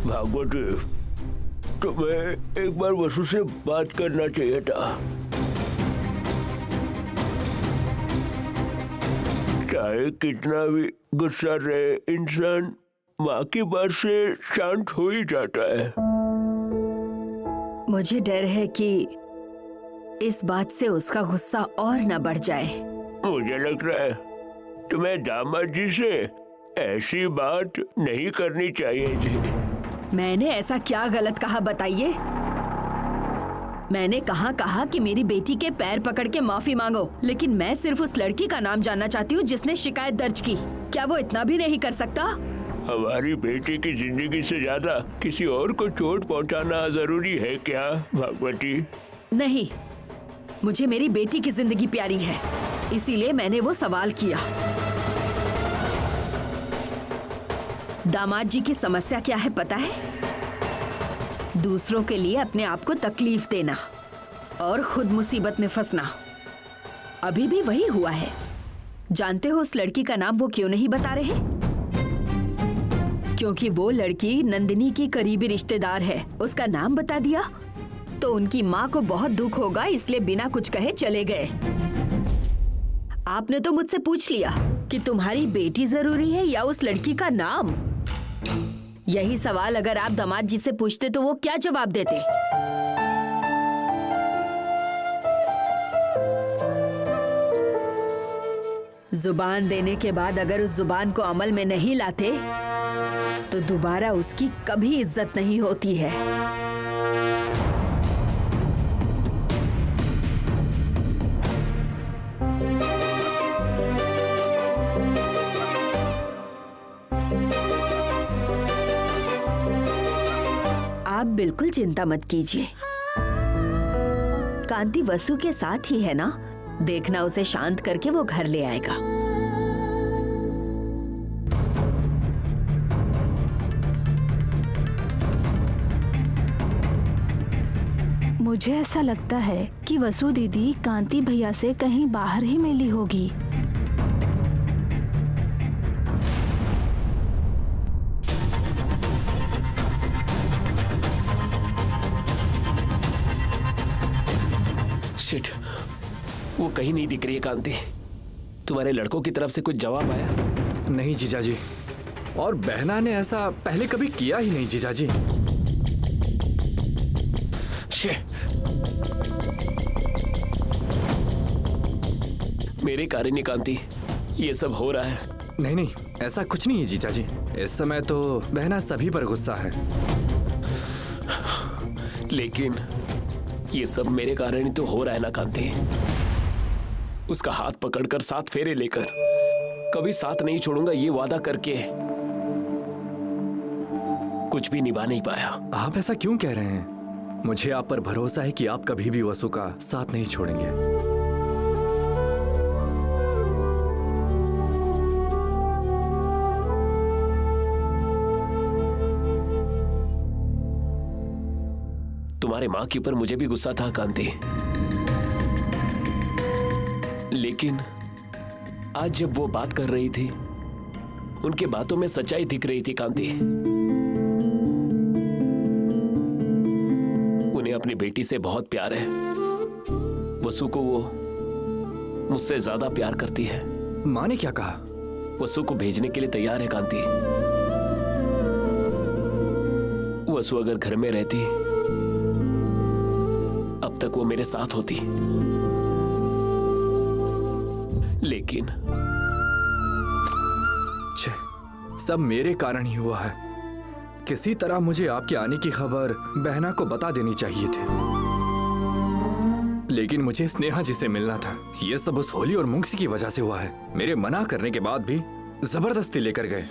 भागवती, तुम्हें एक बार वसु से बात करना चाहिए था। चाहे कितना भी गुस्सा रहे, इंसान माँ की बात से शांत हो ही जाता है। मुझे डर है कि इस बात से उसका गुस्सा और न बढ़ जाए। मुझे लग रहा है तुम्हें दामाद जी से ऐसी बात नहीं करनी चाहिए थी। मैंने ऐसा क्या गलत कहा बताइए? मैंने कहा कि मेरी बेटी के पैर पकड़ के माफी मांगो, लेकिन मैं सिर्फ उस लड़की का नाम जानना चाहती हूँ जिसने शिकायत दर्ज की। क्या वो इतना भी नहीं कर सकता? हमारी बेटी की जिंदगी से ज्यादा किसी और को चोट पहुंचाना जरूरी है क्या भागवती? नहीं, मुझे मेरी बेटी की जिंदगी प्यारी है, इसीलिए मैंने वो सवाल किया। दामाद जी की समस्या क्या है पता है? दूसरों के लिए अपने आप को तकलीफ देना और खुद मुसीबत में फंसना। अभी भी वही हुआ है। जानते हो उस लड़की का नाम वो क्यों नहीं बता रहे? क्योंकि वो लड़की नंदिनी की करीबी रिश्तेदार है। उसका नाम बता दिया तो उनकी माँ को बहुत दुख होगा, इसलिए बिना कुछ कहे चले गए। आपने तो मुझसे पूछ लिया कि तुम्हारी बेटी जरूरी है या उस लड़की का नाम। यही सवाल अगर आप दामाद जी से पूछते तो वो क्या जवाब देते? जुबान देने के बाद अगर उस जुबान को अमल में नहीं लाते तो दोबारा उसकी कभी इज्जत नहीं होती है। आप बिल्कुल चिंता मत कीजिए। कांति वसु के साथ ही है ना, देखना उसे शांत करके वो घर ले आएगा। मुझे ऐसा लगता है कि वसु दीदी कांति भैया से कहीं बाहर ही मिली होगी। शिट, वो कहीं नहीं दिख रही है। कांति, तुम्हारे लड़कों की तरफ से कुछ जवाब आया? नहीं जीजाजी, और बहना ने ऐसा पहले कभी किया ही नहीं जीजाजी। मेरे कारण ही कांति ये सब हो रहा है। नहीं नहीं, ऐसा कुछ नहीं है जीजाजी। इस समय तो बहना सभी पर गुस्सा है। लेकिन ये सब मेरे कारण ही तो हो रहा है ना कांति। उसका हाथ पकड़कर 7 फेरे लेकर कभी साथ नहीं छोड़ूंगा ये वादा करके कुछ भी निभा नहीं पाया। आप ऐसा क्यों कह रहे हैं? मुझे आप पर भरोसा है कि आप कभी भी वसु का साथ नहीं छोड़ेंगे। तुम्हारे माँ के ऊपर मुझे भी गुस्सा था कांति, लेकिन आज जब वो बात कर रही थी उनके बातों में सच्चाई दिख रही थी कांति। उन्हें अपनी बेटी से बहुत प्यार है। वसु को वो मुझसे ज्यादा प्यार करती है। माँ ने क्या कहा? वसु को भेजने के लिए तैयार है कांति। वसु अगर घर में रहती अब तक वो मेरे साथ होती, लेकिन सब मेरे कारण ही हुआ है। किसी तरह मुझे आपके आने की खबर बहना को बता देनी चाहिए थी, लेकिन मुझे स्नेहा जी से मिलना था। ये सब उस होली और मुंगसी की वजह से हुआ है। मेरे मना करने के बाद भी जबरदस्ती लेकर गए।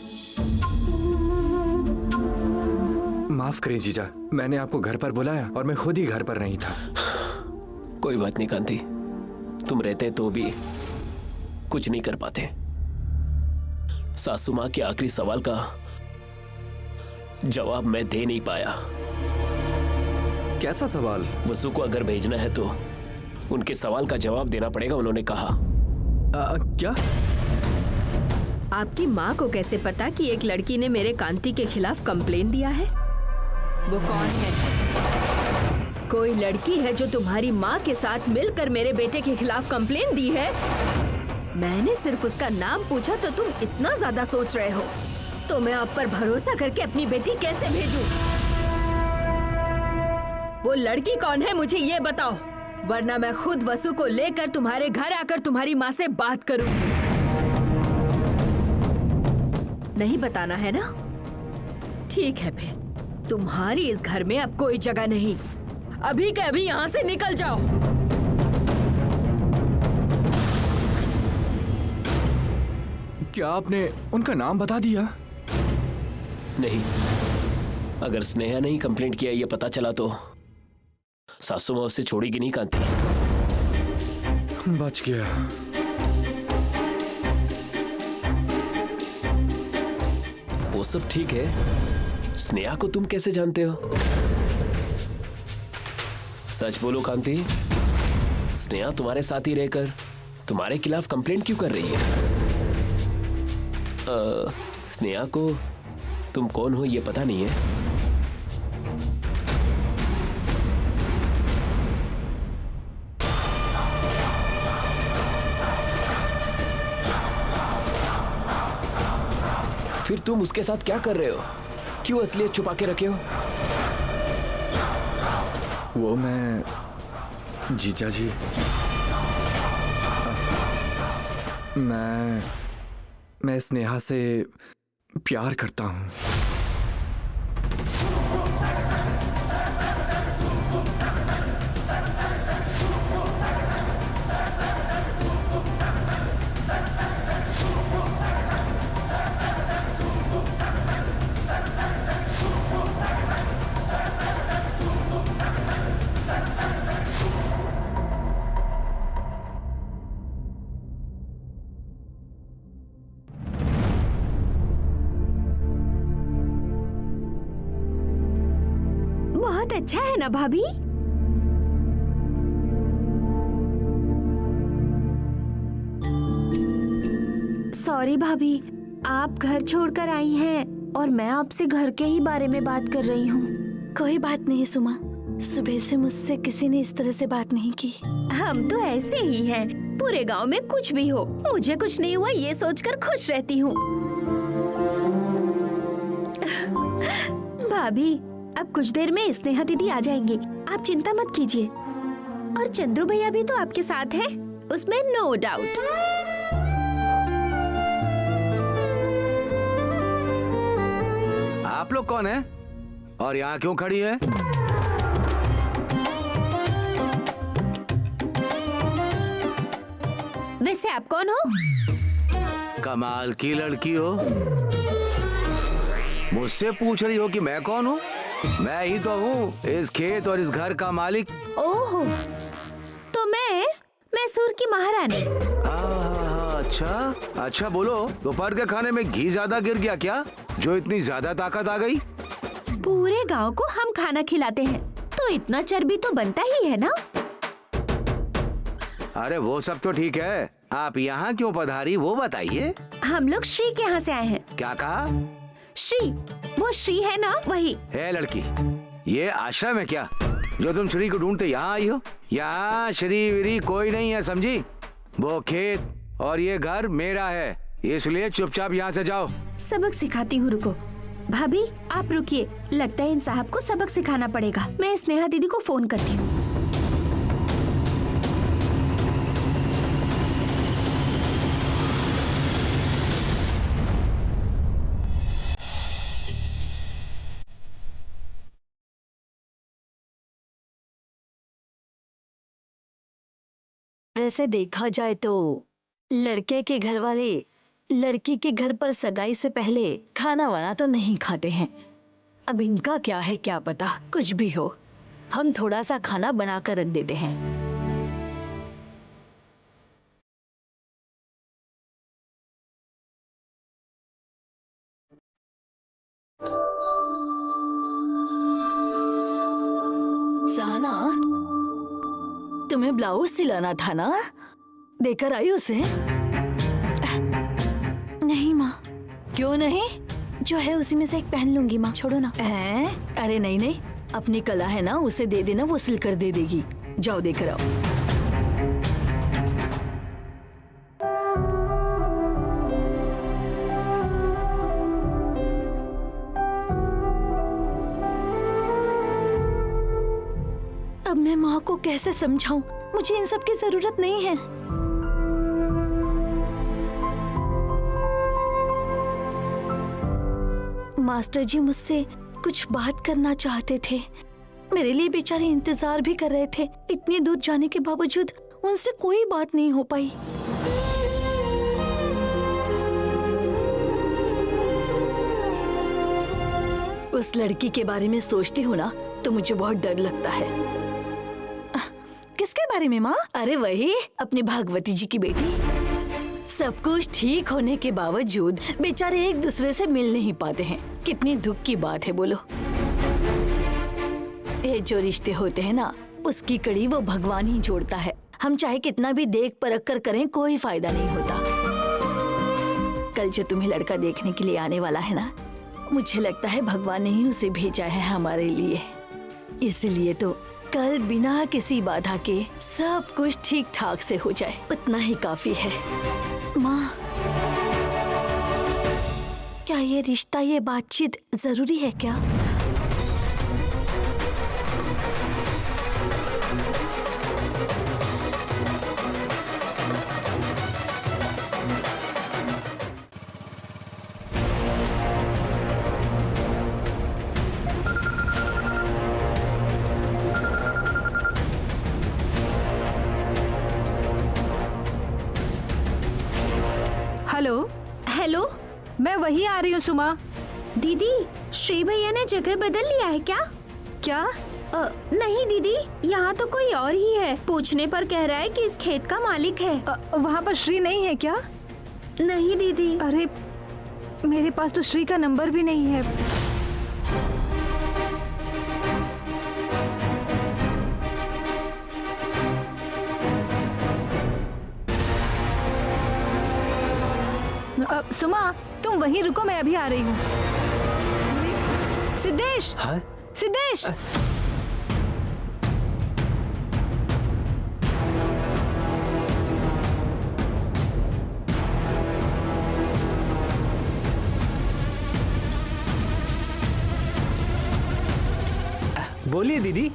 माफ करें जीजा, मैंने आपको घर पर बुलाया और मैं खुद ही घर पर नहीं था। कोई बात नहीं कांति, तुम रहते तो भी कुछ नहीं कर पाते। सासू माँ के आखिरी सवाल का जवाब मैं दे नहीं पाया। कैसा सवाल? वसु को अगर भेजना है तो उनके सवाल का जवाब देना पड़ेगा, उन्होंने कहा। क्या? आपकी माँ को कैसे पता कि एक लड़की ने मेरे कांति के खिलाफ कंप्लेन दिया है? वो कौन है? कोई लड़की है जो तुम्हारी माँ के साथ मिलकर मेरे बेटे के खिलाफ कंप्लेन दी है? मैंने सिर्फ उसका नाम पूछा तो तुम इतना ज्यादा सोच रहे हो। तो मैं आप पर भरोसा करके अपनी बेटी कैसे भेजूं? वो लड़की कौन है मुझे ये बताओ, वरना मैं खुद वसु को लेकर तुम्हारे घर आकर तुम्हारी माँ से बात करूंगी। नहीं बताना है ना? ठीक है फिर, तुम्हारी इस घर में अब कोई जगह नहीं। अभी के अभी यहाँ से निकल जाओ। क्या आपने उनका नाम बता दिया? नहीं, अगर स्नेहा ने ही कंप्लेंट किया ये पता चला तो सासू माँ उसे छोड़ेगी नहीं कांति। बच गया। वो सब ठीक है, स्नेहा को तुम कैसे जानते हो? सच बोलो कांति, स्नेहा तुम्हारे साथ ही रहकर तुम्हारे खिलाफ कंप्लेंट क्यों कर रही है? स्नेहा को तुम कौन हो ये पता नहीं है? फिर तुम उसके साथ क्या कर रहे हो? क्यों असलियत छुपा के रखे हो? वो मैं जीजा जी, मैं स्नेहा से प्यार करता हूँ। बहुत अच्छा है ना भाभी? सॉरी भाभी, आप घर छोड़कर आई हैं और मैं आपसे घर के ही बारे में बात कर रही हूँ। कोई बात नहीं सुमा, सुबह से मुझसे किसी ने इस तरह से बात नहीं की। हम तो ऐसे ही हैं, पूरे गांव में कुछ भी हो मुझे कुछ नहीं हुआ ये सोचकर खुश रहती हूँ। भाभी, अब कुछ देर में स्नेहा दीदी आ जाएंगी, आप चिंता मत कीजिए। और चंद्रू भैया भी तो आपके साथ हैं, उसमें नो डाउट। आप लोग कौन हैं? और यहाँ क्यों खड़ी है? वैसे आप कौन हो? कमाल की लड़की हो, मुझसे पूछ रही हो कि मैं कौन हूँ? मैं ही तो हूँ इस खेत और इस घर का मालिक। ओहो, तो मैं सूर की महारानी। अच्छा बोलो, दोपहर के खाने में घी ज्यादा गिर गया क्या, जो इतनी ज्यादा ताकत आ गई? पूरे गांव को हम खाना खिलाते हैं तो इतना चर्बी तो बनता ही है ना। अरे वो सब तो ठीक है, आप यहाँ क्यों पधारी वो बताइए। हम लोग श्री के यहाँ से आए हैं। क्या कहा? श्री, वो श्री है ना, वही। है लड़की, ये आश्रम है क्या जो तुम श्री को ढूंढते यहाँ आई हो? यहाँ श्री विरी कोई नहीं है, समझी? वो खेत और ये घर मेरा है, इसलिए चुपचाप यहाँ से जाओ। सबक सिखाती हूँ, रुको। भाभी आप रुकिए, लगता है इन साहब को सबक सिखाना पड़ेगा। मैं स्नेहा दीदी को फोन करती हूँ। वैसे देखा जाए तो लड़के के घर वाले लड़की के घर पर सगाई से पहले खाना वाना तो नहीं खाते हैं। अब इनका क्या है क्या पता, कुछ भी हो, हम थोड़ा सा खाना बना कर रख देते हैं। सहना, तुम्हें ब्लाउज सिलाना था ना, देकर आई उसे? नहीं माँ। क्यों नहीं? जो है उसी में से एक पहन लूंगी माँ, छोड़ो ना। अरे नहीं नहीं, अपनी कला है ना, उसे दे देना, वो सिल कर दे देगी। जाओ देकर आओ। अब मैं माँ को कैसे समझाऊं? मुझे इन सब की जरूरत नहीं है। मास्टर जी मुझसे कुछ बात करना चाहते थे। मेरे लिए बेचारे इंतजार भी कर रहे थे। इतनी दूर जाने के बावजूद उनसे कोई बात नहीं हो पाई। उस लड़की के बारे में सोचती हूँ ना तो मुझे बहुत डर लगता है। किसके बारे में माँ? अरे वही अपनी भागवती जी की बेटी। सब कुछ ठीक होने के बावजूद बेचारे एक दूसरे से मिल नहीं पाते हैं। कितनी दुख की बात है बोलो। ये जो रिश्ते होते हैं ना, उसकी कड़ी वो भगवान ही जोड़ता है। हम चाहे कितना भी देख परख कर करें, कोई फायदा नहीं होता। कल जो तुम्हें लड़का देखने के लिए आने वाला है ना, मुझे लगता है भगवान ने ही उसे भेजा है हमारे लिए। इसलिए तो कल बिना किसी बाधा के सब कुछ ठीक ठाक से हो जाए, उतना ही काफी है। माँ, क्या ये रिश्ता, ये बातचीत जरूरी है क्या? हेलो। हेलो, मैं वही आ रही हूँ सुमा। दीदी, श्री भैया ने जगह बदल लिया है क्या? क्या? नहीं दीदी, यहाँ तो कोई और ही है। पूछने पर कह रहा है कि इस खेत का मालिक है। वहाँ पर श्री नहीं है क्या? नहीं दीदी। अरे मेरे पास तो श्री का नंबर भी नहीं है। सुमा, तुम वहीं रुको, मैं अभी आ रही हूँ। सिद्धेश। हाँ? सिद्धेश। बोलिए दीदी।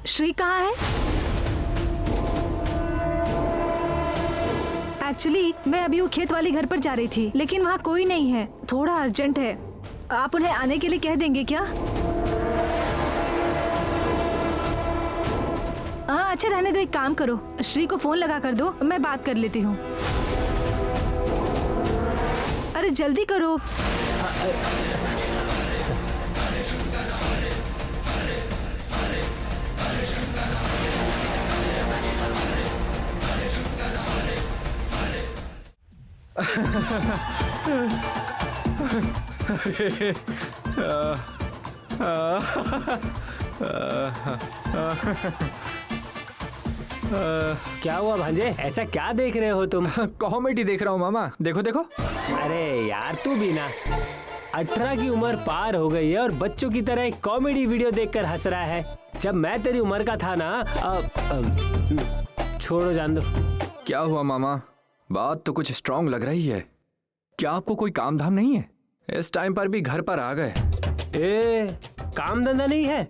श्री कहाँ है? एक्चुअली मैं अभी वो खेत वाली घर पर जा रही थी, लेकिन वहाँ कोई नहीं है। थोड़ा अर्जेंट है, आप उन्हें आने के लिए कह देंगे क्या? हाँ अच्छा, रहने दो, एक काम करो, श्री को फोन लगा कर दो, मैं बात कर लेती हूँ। अरे जल्दी करो। क्या हुआ भांजे, ऐसा क्या देख रहे हो तुम? कॉमेडी देख रहा हूँ मामा, देखो देखो। अरे यार तू भी ना, 18 की उम्र पार हो गई है और बच्चों की तरह एक कॉमेडी वीडियो देखकर हंस रहा है। जब मैं तेरी उम्र का था ना, छोड़ो, जान दो। क्या हुआ मामा, बात तो कुछ स्ट्रांग लग रही है। क्या आपको कोई काम धाम नहीं है? इस टाइम पर भी घर पर आ गए। काम धंधा नहीं है?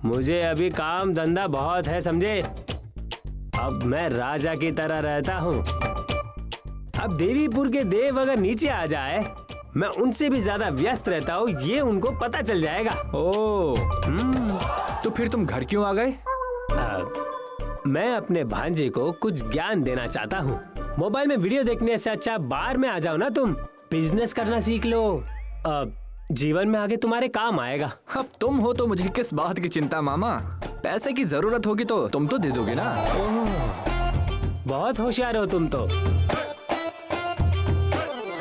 मुझे अभी काम धंधा बहुत है, समझे। अब मैं राजा की तरह रहता हूँ। अब देवीपुर के देव अगर नीचे आ जाए, मैं उनसे भी ज्यादा व्यस्त रहता हूँ, ये उनको पता चल जाएगा। तो फिर तुम घर क्यों आ गए? मैं अपने भांजे को कुछ ज्ञान देना चाहता हूँ। मोबाइल में वीडियो देखने से अच्छा बाहर में आ जाओ ना तुम, बिजनेस करना सीख लो। जीवन में आगे तुम्हारे काम आएगा। अब तुम हो तो मुझे किस बात की चिंता मामा। पैसे की जरूरत होगी तो तुम तो दे दोगे ना। बहुत होशियार हो तुम तो।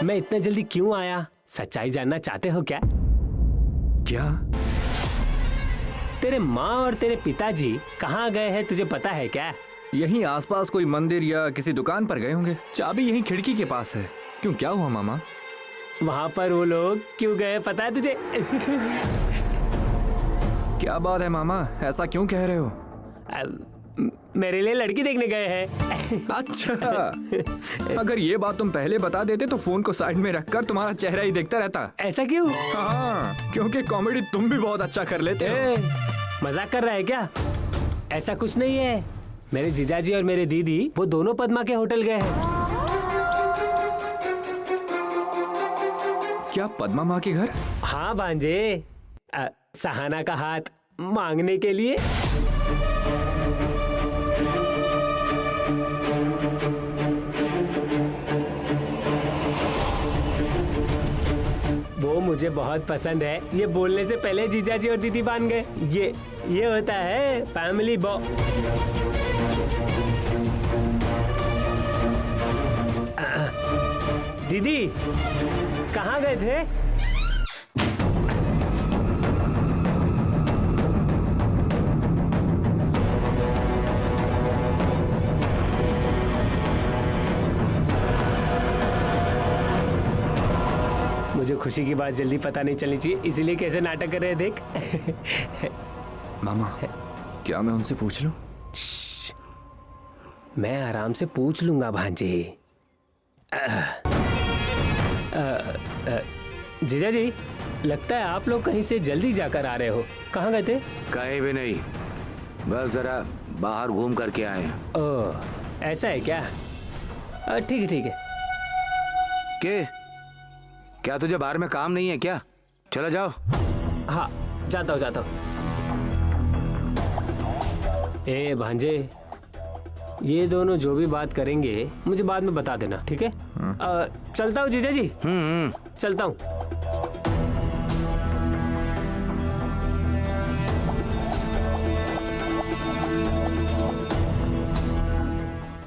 मैं इतने जल्दी क्यों आया, सच्चाई जानना चाहते हो क्या? क्या? तेरे माँ और तेरे पिताजी कहाँ गए हैं, तुझे पता है क्या? यहीं आसपास कोई मंदिर या किसी दुकान पर गए होंगे। चाबी यहीं खिड़की के पास है। क्यों, क्या हुआ मामा? वहाँ पर वो लोग क्यों गए पता है तुझे? क्या बात है मामा, ऐसा क्यों कह रहे हो? मेरे लिए लड़की देखने गए हैं। अच्छा, अगर ये बात तुम पहले बता देते तो फोन को साइड में रखकर तुम्हारा चेहरा ही देखता रहता। ऐसा क्यों? हाँ, क्योंकि कॉमेडी तुम भी बहुत अच्छा कर लेते हो। मजाक कर रहा है क्या? ऐसा कुछ नहीं है। मेरे जीजाजी और मेरे दीदी वो दोनों पद्मा के होटल गए हैं। क्या पद्मा माँ के घर? हाँ भांजे, सहाना का हाथ मांगने के लिए। वो मुझे बहुत पसंद है। ये बोलने से पहले जीजाजी और दीदी मान गए। ये होता है फैमिली दीदी कहाँ गए थे? मुझे खुशी की बात जल्दी पता नहीं चलनी चाहिए, इसीलिए कैसे नाटक कर रहे हैं देख। मामा, क्या मैं उनसे पूछ लूं? मैं आराम से पूछ लूंगा भांजे। जीजा जी, लगता है आप लोग कहीं से जल्दी जाकर आ रहे हो। कहाँ गए थे? कहीं भी नहीं, बस जरा बाहर घूम करके आए हैं। ओह, ऐसा है क्या? ठीक है ठीक है। क्या तुझे बाहर में काम नहीं है क्या? चलो जाओ। हाँ, जाता हूँ। ए भांजे, ये दोनों जो भी बात करेंगे मुझे बाद में बता देना, ठीक है? चलता हूँ जीजा जी। चलता हूँ।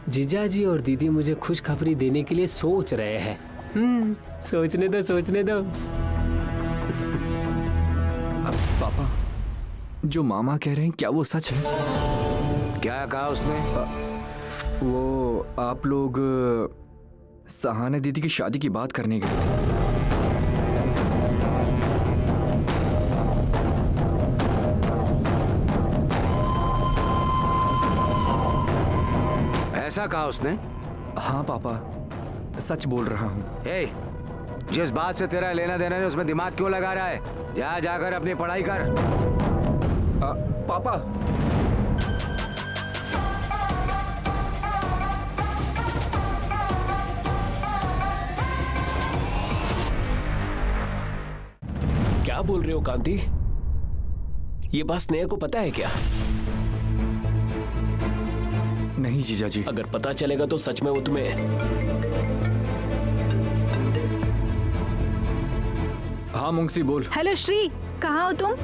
जीजा जी और दीदी मुझे खुशखबरी देने के लिए सोच रहे हैं। सोचने दो। पापा, जो मामा कह रहे हैं क्या वो सच है? क्या कहा उसने? वो आप लोग सहाना दीदी की शादी की बात करने गए थे। ऐसा कहा उसने? हाँ पापा, सच बोल रहा हूँ। जिस बात से तेरा लेना देना है उसमें दिमाग क्यों लगा रहा है? जा जाकर अपनी पढ़ाई कर। पापा, क्या बोल रहे हो कांति? ये बात स्नेहा को पता है क्या? नहीं जीजा जी। अगर पता चलेगा तो सच में वो तुम्हें। हाँ मुंगसी बोल। हेलो श्री, कहाँ हो तुम?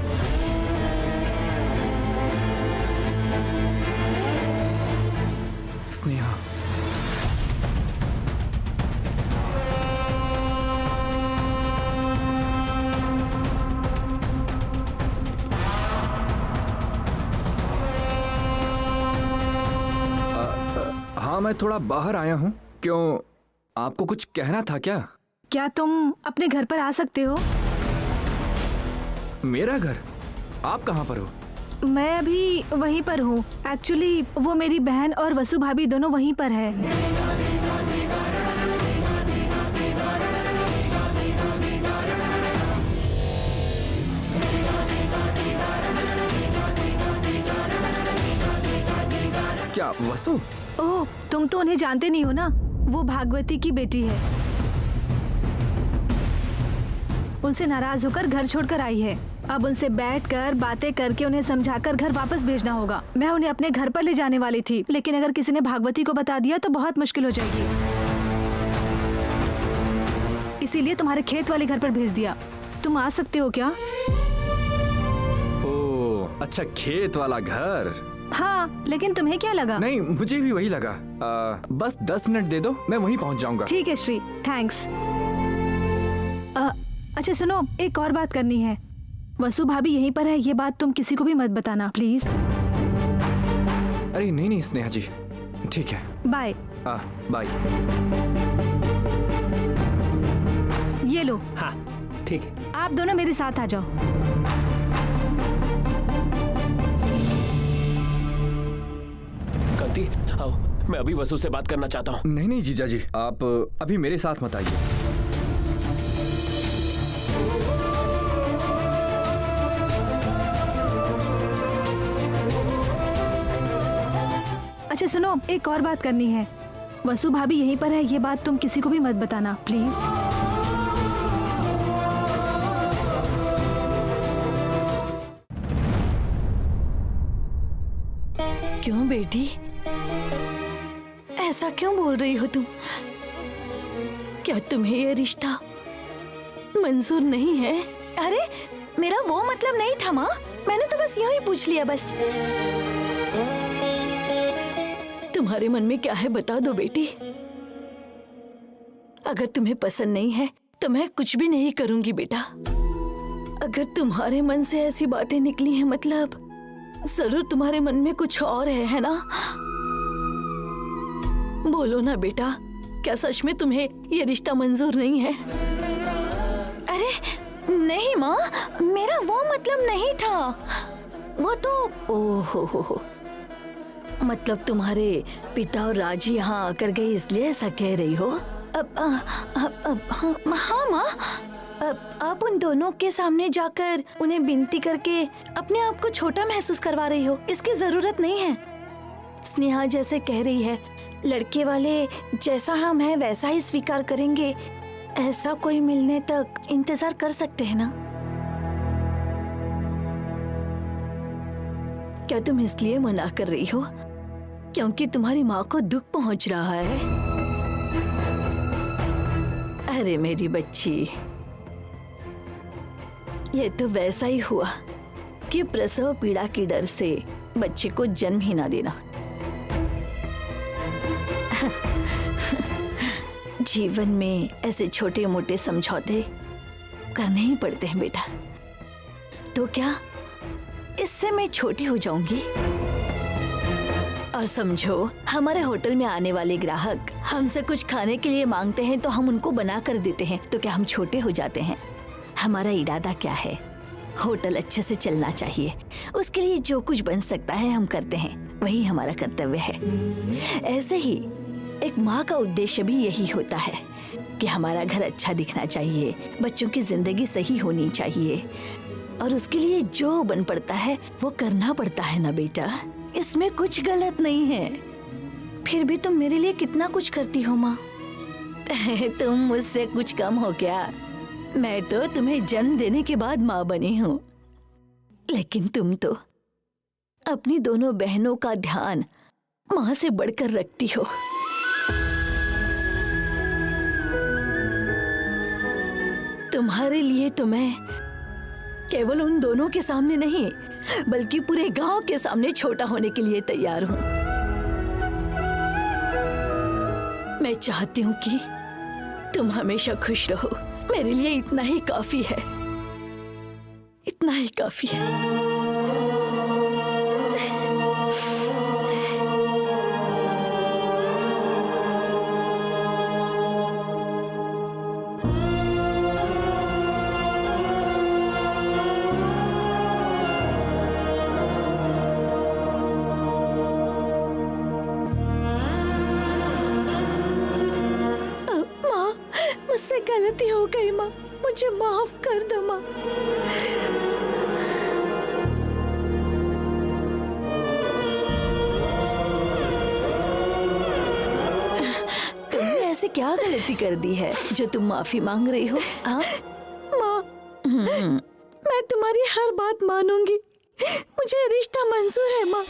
स्नेहा, हाँ मैं थोड़ा बाहर आया हूँ। क्यों, आपको कुछ कहना था क्या? क्या तुम अपने घर पर आ सकते हो? मेरा घर? आप कहाँ पर हो? मैं अभी वहीं पर हूँ। एक्चुअली वो मेरी बहन और वसु भाभी दोनों वहीं पर है। क्या वसु? ओह, तुम तो उन्हें जानते नहीं हो ना। वो भागवती की बेटी है। उनसे नाराज होकर घर छोड़कर आई है। अब उनसे बैठकर बातें करके उन्हें समझाकर घर वापस भेजना होगा। मैं उन्हें अपने घर पर ले जाने वाली थी, लेकिन अगर किसी ने भागवती को बता दिया तो बहुत मुश्किल हो जाएगी। इसीलिए तुम्हारे खेत वाले घर पर भेज दिया। तुम आ सकते हो क्या? ओह, अच्छा, खेत वाला घर। हाँ, लेकिन तुम्हें क्या लगा? नहीं, मुझे भी वही लगा। बस 10 मिनट दे दो, मैं वहीं पहुंच जाऊंगा। ठीक है श्री, थैंक्स। अच्छा सुनो, एक और बात करनी है। वसु भाभी यहीं पर है, ये बात तुम किसी को भी मत बताना प्लीज। अरे नहीं स्नेहा जी, ठीक है। बाय। बाय। ये लो। हाँ ठीक है। आप दोनों मेरे साथ आ जाओ। कांति आओ, मैं अभी वसु से बात करना चाहता हूँ। नहीं नहीं जीजा जी, आप अभी मेरे साथ मत आइए। अच्छा सुनो, एक और बात करनी है। वसु भाभी यहीं पर है, ये बात तुम किसी को भी मत बताना प्लीज। क्यों बेटी, ऐसा क्यों बोल रही हो तुम? क्या तुम्हें ये रिश्ता मंजूर नहीं है? अरे मेरा वो मतलब नहीं था माँ, मैंने तो बस यूं ही पूछ लिया बस। तुम्हारे मन में क्या है बता दो बेटी। अगर तुम्हें पसंद नहीं है तो मैं कुछ भी नहीं करूंगी बेटा। अगर तुम्हारे मन से ऐसी बातें निकली हैं मतलब जरूर तुम्हारे मन में कुछ और है ना? बोलो ना बेटा, क्या सच में तुम्हें ये रिश्ता मंजूर नहीं है? अरे नहीं माँ, मेरा वो मतलब नहीं था। वो तो ओहो, मतलब तुम्हारे पिता और राजी यहाँ आकर गए इसलिए ऐसा कह रही हो? हाँ माँ, आप उन दोनों के सामने जाकर उन्हें विनती करके अपने आप को छोटा महसूस करवा रही हो। इसकी जरूरत नहीं है। स्नेहा जैसे कह रही है, लड़के वाले जैसा हम हैं वैसा ही स्वीकार करेंगे, ऐसा कोई मिलने तक इंतजार कर सकते हैं ना? क्या तुम इसलिए मना कर रही हो क्योंकि तुम्हारी माँ को दुख पहुंच रहा है? अरे मेरी बच्ची, ये तो वैसा ही हुआ कि प्रसव पीड़ा के डर से बच्चे को जन्म ही ना देना। जीवन में ऐसे छोटे मोटे समझौते करने ही पड़ते हैं बेटा। तो क्या इससे मैं छोटी हो जाऊंगी? और समझो, हमारे होटल में आने वाले ग्राहक हमसे कुछ खाने के लिए मांगते हैं तो हम उनको बना कर देते हैं, तो क्या हम छोटे हो जाते हैं? हमारा इरादा क्या है? होटल अच्छे से चलना चाहिए, उसके लिए जो कुछ बन सकता है हम करते हैं, वही हमारा कर्तव्य है। ऐसे ही एक माँ का उद्देश्य भी यही होता है कि हमारा घर अच्छा दिखना चाहिए, बच्चों की जिंदगी सही होनी चाहिए, और उसके लिए जो बन पड़ता है वो करना पड़ता है ना बेटा। इसमें कुछ गलत नहीं है। फिर भी तुम मेरे लिए कितना कुछ करती हो माँ। तुम मुझसे कुछ कम हो क्या? मैं तो तुम्हें जन्म देने के बाद माँ बनी हूँ, लेकिन तुम तो अपनी दोनों बहनों का ध्यान माँ से बढ़कर रखती हो। तुम्हारे लिए तो मैं केवल उन दोनों के सामने नहीं बल्कि पूरे गांव के सामने छोटा होने के लिए तैयार हूँ। मैं चाहती हूँ कि तुम हमेशा खुश रहो। मेरे लिए इतना ही काफी है, इतना ही काफी है। मुझसे गलती हो गई माँ, मुझे माफ कर दो माँ। तुमने ऐसे क्या गलती कर दी है जो तुम माफी मांग रही हो? हाँ माँ, मैं तुम्हारी हर बात मानूंगी, मुझे रिश्ता मंजूर है माँ।